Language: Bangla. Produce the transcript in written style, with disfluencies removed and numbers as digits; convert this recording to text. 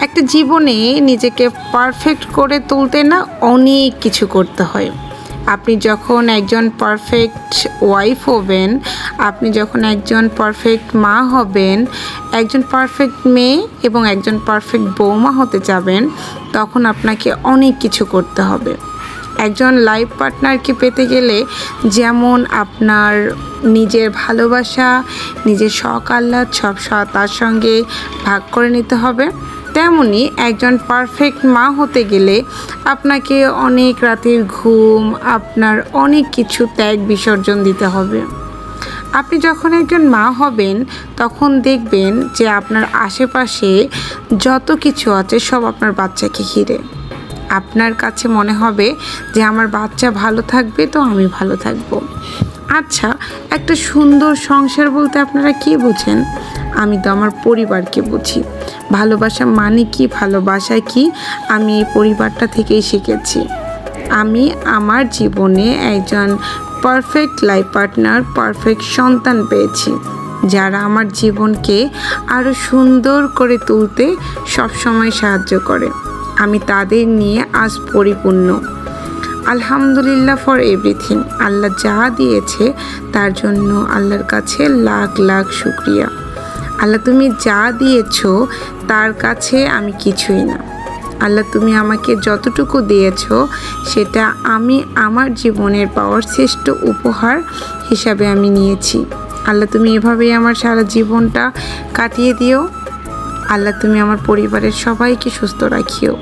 একটা জীবনে নিজেকে পারফেক্ট করে তুলতে না অনেক কিছু করতে হয়। আপনি যখন একজন পারফেক্ট ওয়াইফ হবেন, আপনি যখন একজন পারফেক্ট মা হবেন, একজন পারফেক্ট মেয়ে এবং একজন পারফেক্ট বৌমা হতে যাবেন, তখন আপনাকে অনেক কিছু করতে হবে। একজন লাইফ পার্টনারকে পেতে গেলে যেমন আপনার নিজের ভালোবাসা, নিজের শখ আহ্লাদ সব তার সঙ্গে ভাগ করে নিতে হবে, তেমনি একজন পারফেক্ট মা হতে গেলে আপনাকে অনেক রাতের ঘুম, আপনার অনেক কিছু ত্যাগ বিসর্জন দিতে হবে। আপনি যখন একজন মা হবেন তখন দেখবেন যে আপনার আশেপাশে যত কিছু আছে সব আপনার বাচ্চাকে ঘিরে। আপনার কাছে মনে হবে যে আমার বাচ্চা ভালো থাকবে তো আমি ভালো থাকবো। আচ্ছা, একটা সুন্দর সংসার বলতে আপনারা কী বোঝেন? আমি তো আমার পরিবারকে বুঝি। ভালোবাসা মানে কি, ভালোবাসা কি, আমি এই পরিবারটা থেকেই শিখেছি। আমি আমার জীবনে একজন পারফেক্ট লাইফ পার্টনার, পারফেক্ট সন্তান পেয়েছি, যারা আমার জীবনকে আরও সুন্দর করে তুলতে সবসময় সাহায্য করে। আমি তাদের নিয়ে আজ পরিপূর্ণ। আলহামদুলিল্লাহ ফর এভরিথিং। আল্লাহ যা দিয়েছে তার জন্য আল্লাহর কাছে লাখ লাখ শুকরিয়া। আল্লাহ, তুমি যা দিয়েছো তার কাছে আমি কিছুই না। আল্লাহ, তুমি আমাকে যতটুকু দিয়েছো সেটা আমি আমার জীবনের পাওয়ার শ্রেষ্ঠ উপহার হিসাবে আমি নিয়েছি। আল্লাহ, তুমি এভাবেই আমার সারা জীবনটা কাটিয়ে দিও। আল্লাহ, তুমি আমার পরিবারের সবাইকে সুস্থ রাখিও।